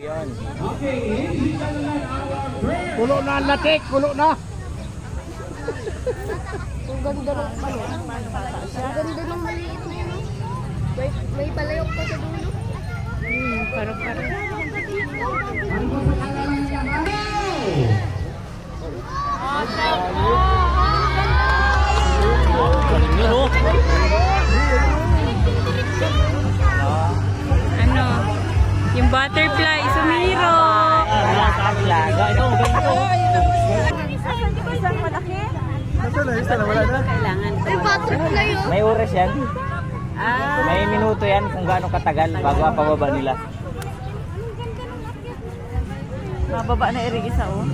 Yan. Pulo na ang latik, pulo na. Ang ganda ng ang ganda ng maliit na yun. May palayok pa sa dulo. Paro-paro. Ano? Yung butterfly, sumiro. Ito, Kailangan May butterfly yun. may oras yan. May minuto yan kung gaano katagal bago pababa nila. mababa na irigisa oh.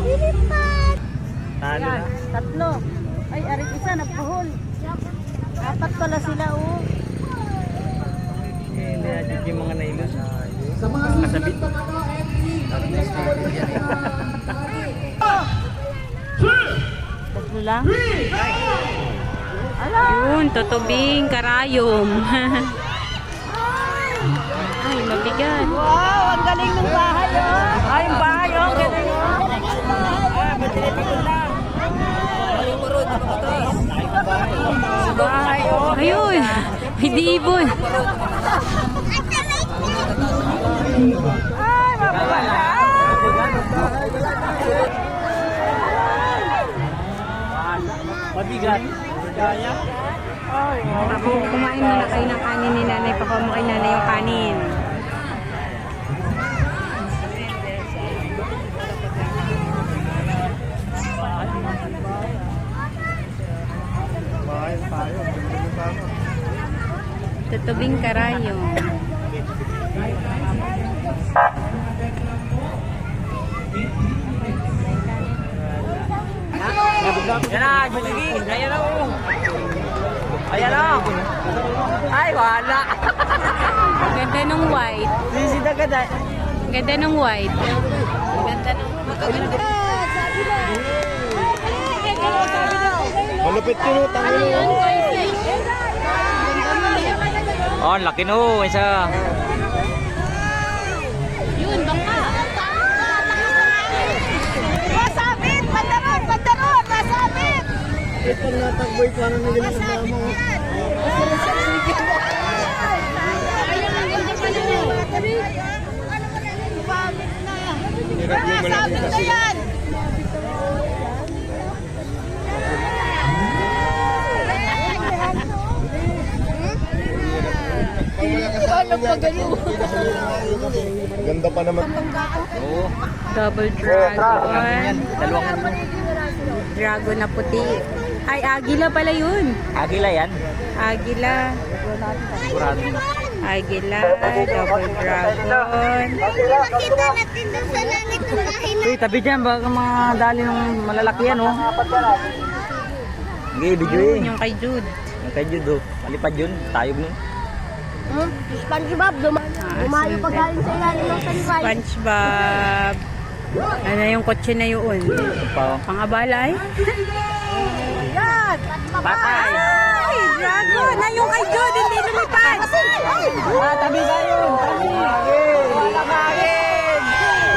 Lilipat. Talo na. Tatlo. Ay, arik isa, nagpuhol. Apat pala sila oh. Hindi yung mga nailos. Kasabit. Tatlo lang. Yun, tutubing, karayom. Ay, mabigat. Wow, ang galing ng bahay oh. Ay, yung bahay oh, galing oh. Bahay oh. Ayun, hindi ibon. Ay, mabigat. Mabigat. Kaya? Ako, kumain muna kayo ng kanin ni nanay. Pakuha mo kay nanay yung kanin. Tutubing karayo. Yan na, maligid. Ayan na oh. Ayan na. Ay, wala. Ang ganda ng white. Sisida ka dahil. Ang ganda ng white. Ang ganda ng Malupit yun, tangin mo. Oh, laki no. Isa. Yun, bangka. Masabit! Pandaron! Pandaron! Masabit! Ito natakboy pa nang nila sa mo. Masabit na yan! Ganda pa naman. Oo. Double dragon. Dalawang Dragon na puti. Ay, agila pala yun. agila yan. Agila. Sigurado. Agila. Double dragon. Makita natin doon sa langit ng bahay na. Uy, tabi dyan. Baka mga dali ng malalaki yan oh. Hindi, video Yun, eh. yung kay Jude. Yung kay Jude oh. Palipad yun. Tayog nun. SpongeBob, dumayo pa galing sa ilalim ng sunrise. SpongeBob. Ano yung kotse na yun? Ito pa oh. Pangabala ay. Yan! Patay! Ay, dragon! Na yung kay Jude, hindi lumipad! Tabi tayo! Tabi! Malakagin!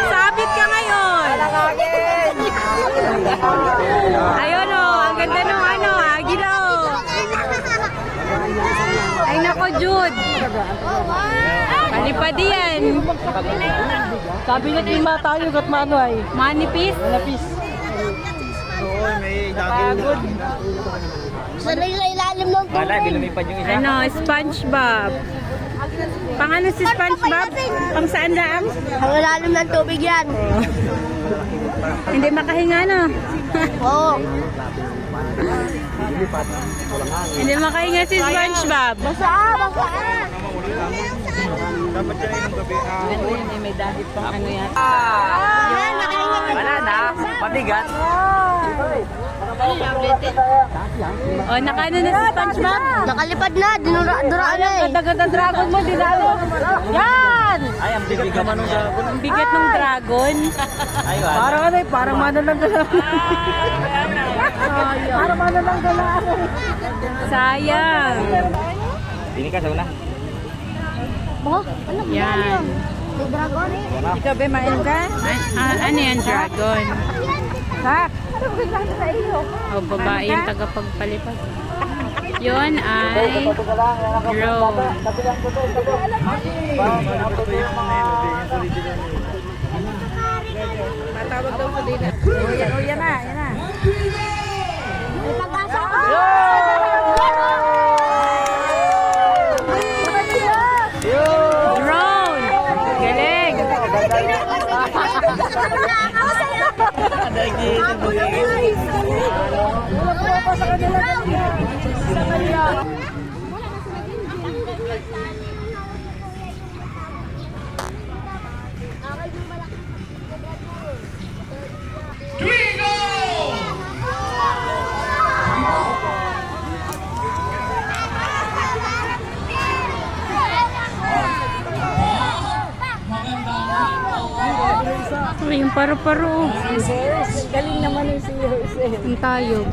Sabit ka ngayon! Malakagin! Ayun o, ang ganda ng ano, agila o. Ay nako, Jude. Palipad yan. Sabi na lima tayo gat mano ay. Manipis. Malapis. Oo, may dagol. Sanay sa ilalim ng tubig. Wala, binumipad yung isa. Ano, SpongeBob. Pang ano si SpongeBob? Pang saan lang? Ang ilalim ng tubig yan. Hindi makahinga no? Oo. Hindi makahinga si SpongeBob. Basa! Dapat yan yung gabi. Ano yun eh, may dahil pang ano yan. Yan, nakahinga ng Wala na, mabigat. O, nakaano na si SpongeBob? Nakalipad na, dinuraan na eh. Ganda dragon mo, dinalo. Yan! Ay, ang bibig ka manong dragon. Ang bigat ng dragon. Ay, wala. Parang ano eh, parang manalang gala. Parang manalang gala. Sayang. Dini ka sa una. Oh, ano ba Yan. Dragon eh. Ikaw ba main ka? Ano yan, dragon? Sak. Ano ba ganda sa iyo? O, babae yung tagapagpalipad. Yun ay drone. Matawag daw sa din. O, yan na, yan na. May pag-asa. Drone! Galing! Yung paru-paro. Galing naman yung si Jose. Yung tayo.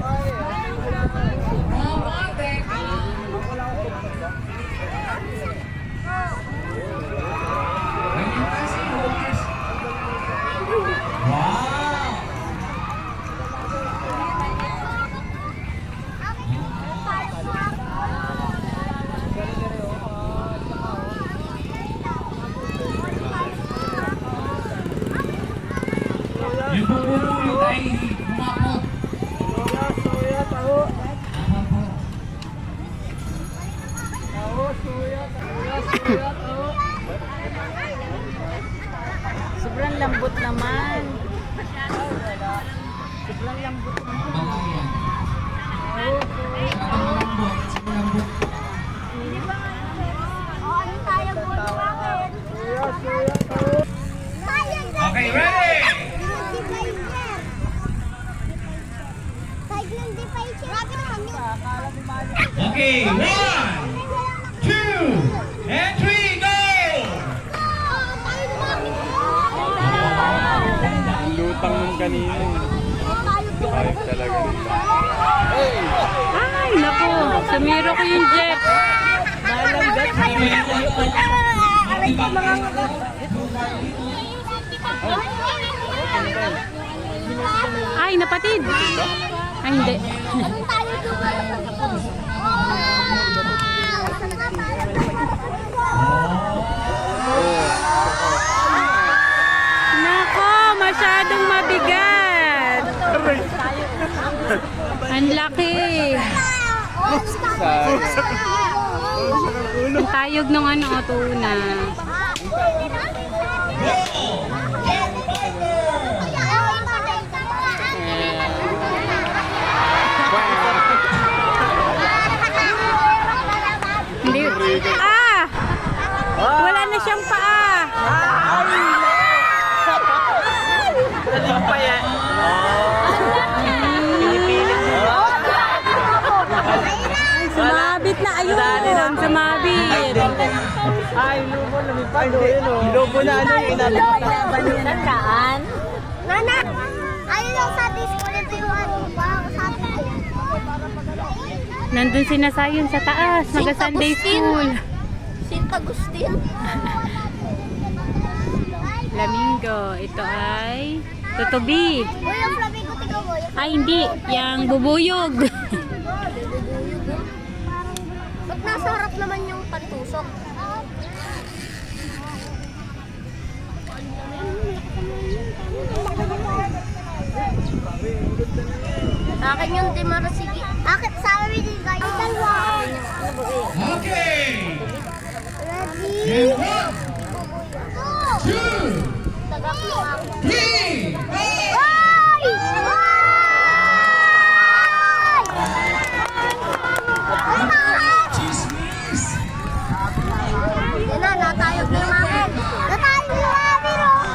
Sobrang lambot naman. Sobrang lambot naman. Ano tayo po? Okay, ready? Okay, 1, 2, and 3, go! Ang lutang nung kanina. Ayos talaga nila. Ay, naku. Sumiro ko yung jet. Ay, napatid. Ay, hindi. Nako, masyadong mabigat. Ang laki. Ang tayog ng ano, tuna. Hindi. Ah! Wala na siyang paa. Galing pa yan. Sumabit na ayun. Sumabit. Ay, lubo, lumipad. Lubo na ano yung inalipad. Saan? Nana! Ayun lang sa disco nito yung ano, parang sabi ko. Nandun sinasayon sa taas. Maga-Sunday school. Saint Agustin. Flamingo. Ito ay tutubi. Uy, yung flamingo, tingnan mo. Yung Ay, hindi. Yang bubuyog. ba't nasa harap naman yung pantusok? Akin yung Dimara, sige. Akin, sa amin din kayo. Ang dalawa. Okay, Ready? and 1, 2, Tagak mo ako. 3, go! Ay! Chismis! Yan na, natayog na yung akin. Natayog na yung akin, oh!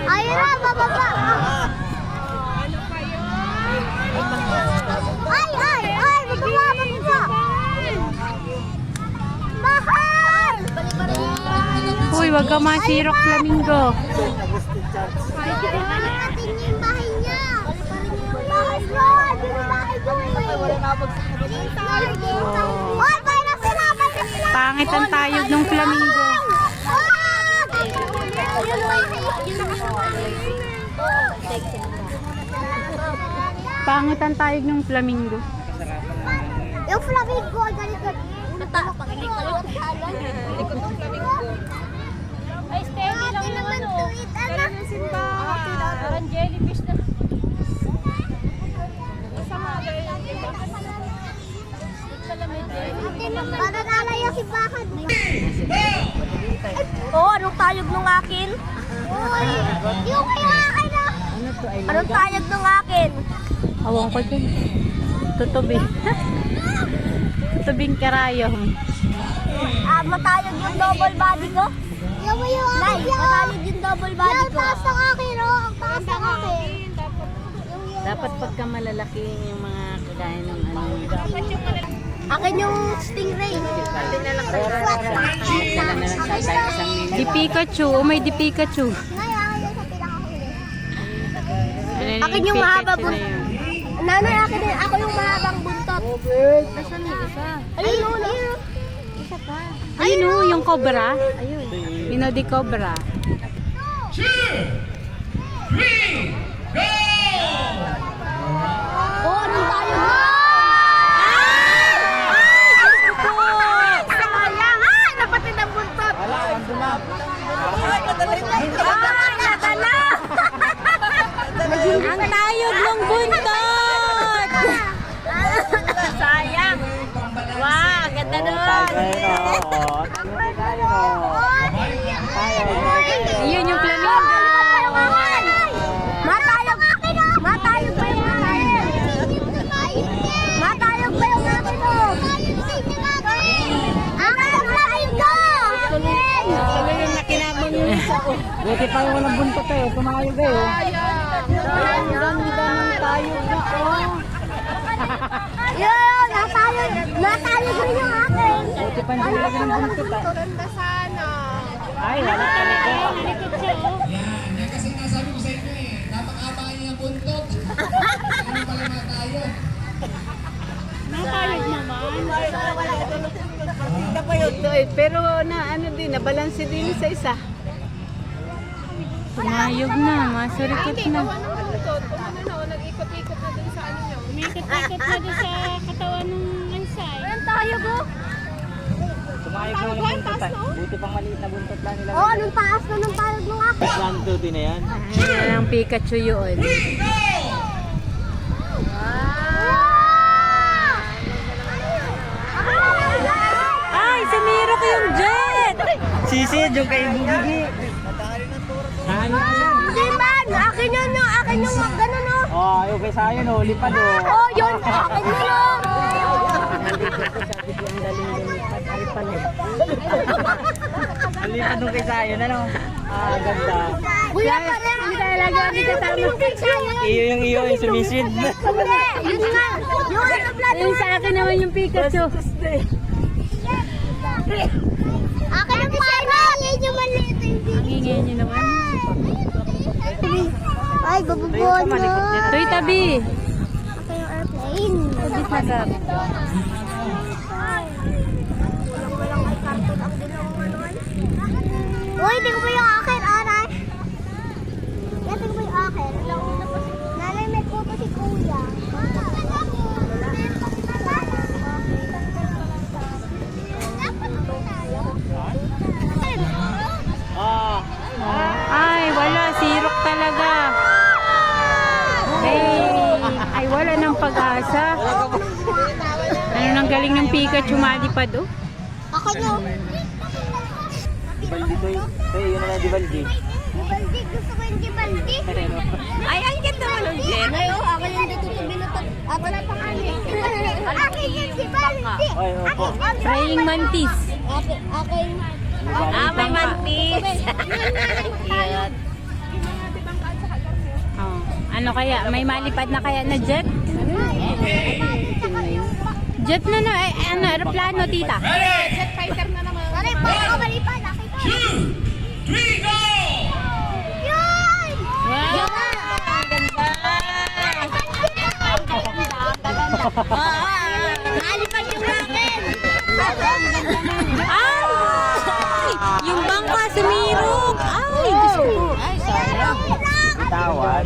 Ayun na, bababa! Ay, ay, ay! Bababa, bababa! Mahal! Uy, wag ka masirok, Flamingo. Ay, natin yung bahay niya. Bahay Oy, parang sinabay na sila. Pangit ang tayog ng flamingo. Pangit ang tayog ng flamingo. Yung flamingo, ganito. Ay, steady lang yung ano. Ganun yung simba. Parang jellyfish na. Sama, ganyan. Para nalaya si Bakad. Oo, anong tayog nung akin? Uy, yung kayo akin na. Anong tayog nung akin? Awang ko dyan. Tutubi. Tutubing karayong. Matayog yung double body ko? Yung yung Nay, akin yan. matayog yung double body Yung ko. taas ng akin, oh. Ang taas ng akin. Dapat pagka malalaki yung mga kagaya ng ano. Akin yung stingray. Di Pikachu. Oh, may di Pikachu. Nay, akin yan sa pinakahuli. Ano na Akin yung mahaba Pikachu na yun? Nanay, akin din. Ako yung mahabang buntot. Nasaan yung isa? Ayun, no. Isa pa. Ayun o, yung cobra. Ayun. Yun o, di cobra. 2, 3, go! Oo, anong tayo mo? Sayang! Ay, napatid ang buntot! Ay, nadala! Ang tayog ng buntot! Sayang! Wow, ganda nun! Yun yung flamingo. Matayog! Matayog ba yung akin? Matayog ba yung akin mo? Akin ang flamingo! yung nakinabang yung isa o. Buti pa yung walang buntot eh. Kumayog eh. Ang ganda ng tayog na o. Yun, natayog rin yung akin. Buti pa hindi lagi ng buntot ah. Ay, wala talaga. Yan kasi nasabi ko sa inyo eh. Napakabaan niya ang buntot. Ano pala mga tayo? Natayog naman. Hindi pa yun to eh. Pero na ano din, nabalansi din sa isa. Tumayog na, masurikot na. Umikot-ikot na dun sa katawan ng ansay. Ayan tayo, go! Sumakay ko ng buntot ah. Buti pang maliit na buntot lang nila. Oh, anong taas na ng tayog ng akin. One, two, din na yan. Ayan ang Pikachu yun. Ay, sumirok yung jet! Sisid yung kay Bugigi. Ano yan? Hindi man! Akin yun, no! Akin yung gano'n, no! Oh, yung kay Sayo no, lipad oh. Oh, yun! Akin yun, no! Ang lipad nung kay Sayo na no. Ah, ganda. Kuya, parang hindi tayo lagi ang kasama. Iyo yung sumisid. Hindi! Yun nga! Yung aeroplano! Yung sa akin naman yung Pikachu. Akin ang final! Yun yung maliit. Ang ingay niyo naman. Ay, babubuan na. Toy tabi. Airplane. Tabi sa gap. Uy, hindi ko ba yung akin, aray? Hindi ko ba yung akin? Nanay, may kuto si Kuya. Ah, Ay, wala. Sirok talaga. Ay, wala ng pag-asa. Ano nang galing ng Pikachu malipad oh? Ako nyo. Dibaldi to yun. Yun na lang Dibaldi. Gibaldi, gusto ko yung gibaldi. Ay, ang ganda mo nung jet! Ay, oh, akin yung tutubi na to. At wala pang akin. Akin yung gibaldi. Ay, opo. Praying mantis. Akin. May mantis! Cute! Oh. Ano kaya? May malipad na kaya na jet? Jet na na. Ay, ano, aeroplano, tita. Ready? Aray, pag ako malipad, akin to. 2, 3, go! Yun! Wow! Ang ganda! Nalipad yung akin. Ay! Yung bangka sumirok. Ay, Diyos ko. Ay, sayang. Tawad.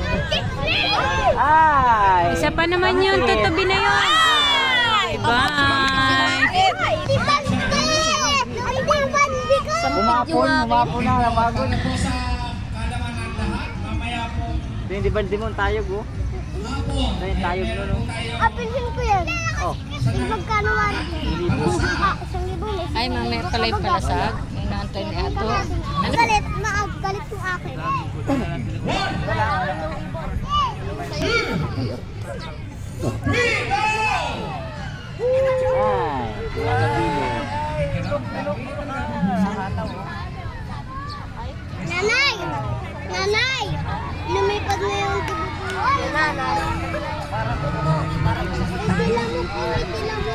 Ay! Isa pa naman yun. Tutubi na yun. Bye. Si Bante! Hindi Bante ko! Umapon na, napagod. Para po sa kalaman ng lahat, mamaya po. Hindi ba mo tayog, oh? Tayog mo, no? Apilhin ko yan. Oh. Magkano man? 1,000. Ay, mamaya pala'y palasag. Inaantay ni Ato. Galit, galit yung akin. Nanay! Nanay! Lumipad na yung tubo ko. Nanay. Tila mo po, tila mo.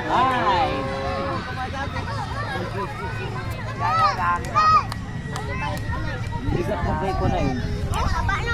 Ay! Bigat mo ko na yun. Haba na